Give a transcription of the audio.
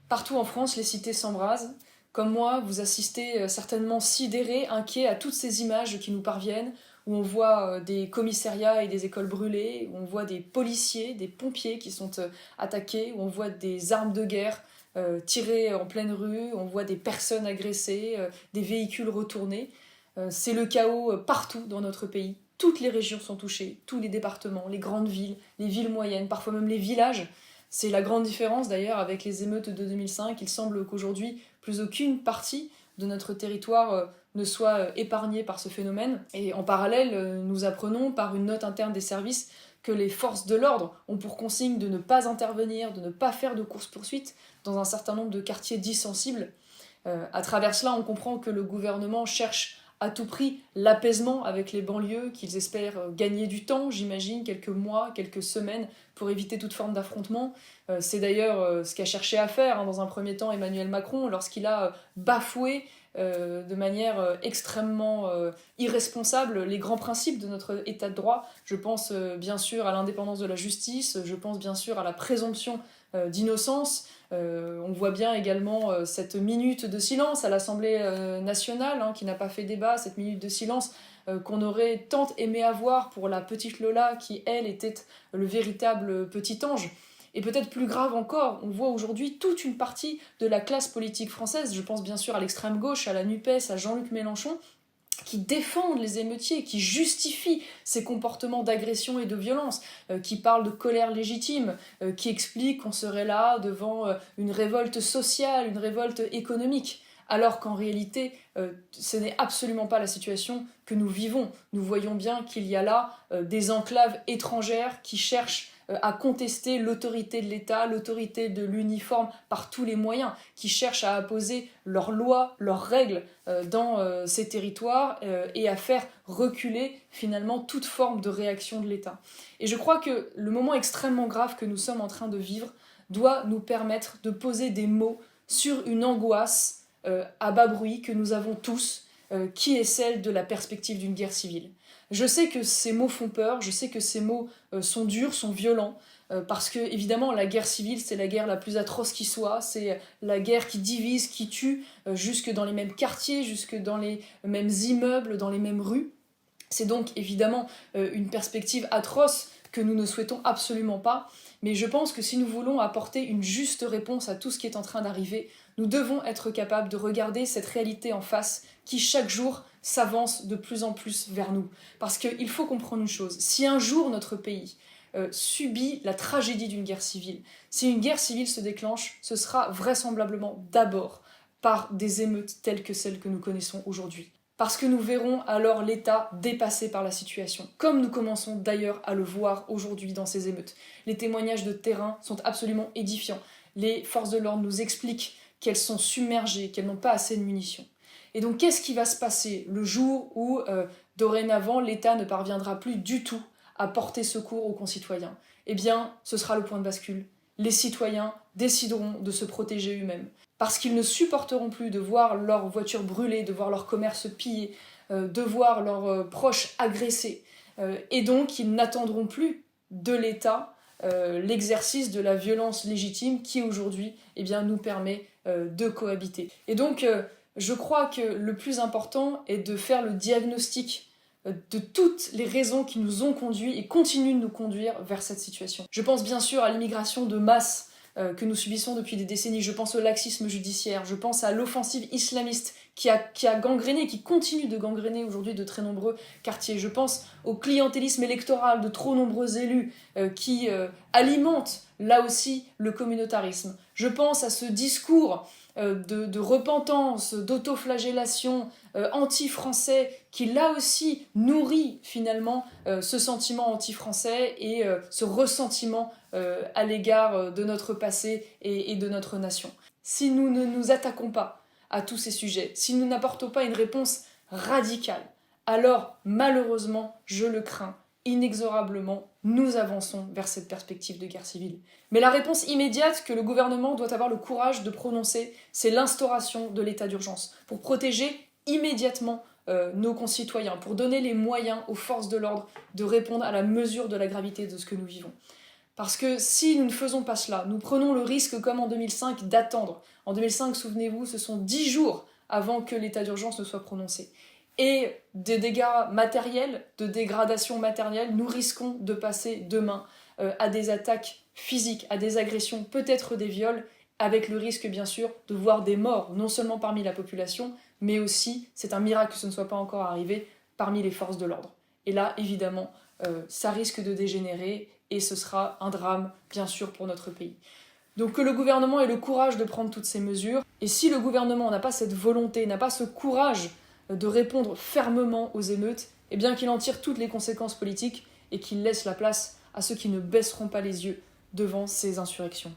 Partout en France, les cités s'embrasent. Comme moi, vous assistez certainement sidérés, inquiets à toutes ces images qui nous parviennent, où on voit des commissariats et des écoles brûlées, où on voit des policiers, des pompiers qui sont attaqués, où on voit des armes de guerre tirées en pleine rue, où on voit des personnes agressées, des véhicules retournés. C'est le chaos partout dans notre pays. Toutes les régions sont touchées, tous les départements, les grandes villes, les villes moyennes, parfois même les villages. C'est la grande différence d'ailleurs avec les émeutes de 2005. Il semble qu'aujourd'hui, plus aucune partie de notre territoire ne soit épargnée par ce phénomène. Et en parallèle, nous apprenons par une note interne des services que les forces de l'ordre ont pour consigne de ne pas intervenir, de ne pas faire de course-poursuite dans un certain nombre de quartiers dits sensibles. À travers cela, on comprend que le gouvernement cherche à tout prix l'apaisement avec les banlieues, qu'ils espèrent gagner du temps, j'imagine, quelques mois, quelques semaines, pour éviter toute forme d'affrontement. C'est d'ailleurs ce qu'a cherché à faire, dans un premier temps, Emmanuel Macron, lorsqu'il a bafoué de manière extrêmement irresponsable les grands principes de notre état de droit. Je pense bien sûr à l'indépendance de la justice, je pense bien sûr à la présomption d'innocence. On voit bien également cette minute de silence à l'Assemblée nationale, qui n'a pas fait débat, cette minute de silence qu'on aurait tant aimé avoir pour la petite Lola qui, elle, était le véritable petit ange. Et peut-être plus grave encore, on voit aujourd'hui toute une partie de la classe politique française, je pense bien sûr à l'extrême gauche, à la NUPES, à Jean-Luc Mélenchon, qui défendent les émeutiers, qui justifient ces comportements d'agression et de violence, qui parlent de colère légitime, qui expliquent qu'on serait là devant une révolte sociale, une révolte économique, alors qu'en réalité, ce n'est absolument pas la situation que nous vivons. Nous voyons bien qu'il y a là des enclaves étrangères qui cherchent à contester l'autorité de l'État, l'autorité de l'uniforme par tous les moyens, qui cherchent à imposer leurs lois, leurs règles dans ces territoires et à faire reculer finalement toute forme de réaction de l'État. Et je crois que le moment extrêmement grave que nous sommes en train de vivre doit nous permettre de poser des mots sur une angoisse à bas bruit que nous avons tous, qui est celle de la perspective d'une guerre civile. Je sais que ces mots font peur, je sais que ces mots sont durs, sont violents, parce que évidemment la guerre civile c'est la guerre la plus atroce qui soit, c'est la guerre qui divise, qui tue, jusque dans les mêmes quartiers, jusque dans les mêmes immeubles, dans les mêmes rues. C'est donc évidemment une perspective atroce que nous ne souhaitons absolument pas, mais je pense que si nous voulons apporter une juste réponse à tout ce qui est en train d'arriver, nous devons être capables de regarder cette réalité en face qui chaque jour s'avance de plus en plus vers nous. Parce qu'il faut comprendre une chose, si un jour notre pays subit la tragédie d'une guerre civile, si une guerre civile se déclenche, ce sera vraisemblablement d'abord par des émeutes telles que celles que nous connaissons aujourd'hui. Parce que nous verrons alors l'État dépassé par la situation, comme nous commençons d'ailleurs à le voir aujourd'hui dans ces émeutes. Les témoignages de terrain sont absolument édifiants. Les forces de l'ordre nous expliquent qu'elles sont submergées, qu'elles n'ont pas assez de munitions. Et donc qu'est-ce qui va se passer le jour où, dorénavant, l'État ne parviendra plus du tout à porter secours aux concitoyens? Eh bien, ce sera le point de bascule. Les citoyens décideront de se protéger eux-mêmes. Parce qu'ils ne supporteront plus de voir leurs voitures brûlées, de voir leur commerce pillé, de voir leurs proches agressés. Et donc, ils n'attendront plus de l'État l'exercice de la violence légitime qui, aujourd'hui, nous permet de cohabiter. Et donc, je crois que le plus important est de faire le diagnostic de toutes les raisons qui nous ont conduits et continuent de nous conduire vers cette situation. Je pense bien sûr à l'immigration de masse que nous subissons depuis des décennies. Je pense au laxisme judiciaire, je pense à l'offensive islamiste qui a gangréné, qui continue de gangréner aujourd'hui de très nombreux quartiers. Je pense au clientélisme électoral de trop nombreux élus qui alimentent là aussi le communautarisme. Je pense à ce discours de repentance, d'autoflagellation anti-français qui là aussi nourrit finalement ce sentiment anti-français et ce ressentiment à l'égard de notre passé et de notre nation. Si nous ne nous attaquons pas à tous ces sujets, si nous n'apportons pas une réponse radicale, alors malheureusement, je le crains, inexorablement, nous avançons vers cette perspective de guerre civile. Mais la réponse immédiate que le gouvernement doit avoir le courage de prononcer, c'est l'instauration de l'état d'urgence, pour protéger immédiatement nos concitoyens, pour donner les moyens aux forces de l'ordre de répondre à la mesure de la gravité de ce que nous vivons. Parce que si nous ne faisons pas cela, nous prenons le risque, comme en 2005, d'attendre. En 2005, souvenez-vous, ce sont 10 jours avant que l'état d'urgence ne soit prononcé. Et des dégâts matériels, de dégradation matérielle, nous risquons de passer demain à des attaques physiques, à des agressions, peut-être des viols, avec le risque bien sûr de voir des morts, non seulement parmi la population, mais aussi, c'est un miracle que ce ne soit pas encore arrivé, parmi les forces de l'ordre. Et là, évidemment, ça risque de dégénérer et ce sera un drame, bien sûr, pour notre pays. Donc que le gouvernement ait le courage de prendre toutes ces mesures, et si le gouvernement n'a pas cette volonté, n'a pas ce courage de répondre fermement aux émeutes, eh bien qu'il en tire toutes les conséquences politiques et qu'il laisse la place à ceux qui ne baisseront pas les yeux devant ces insurrections.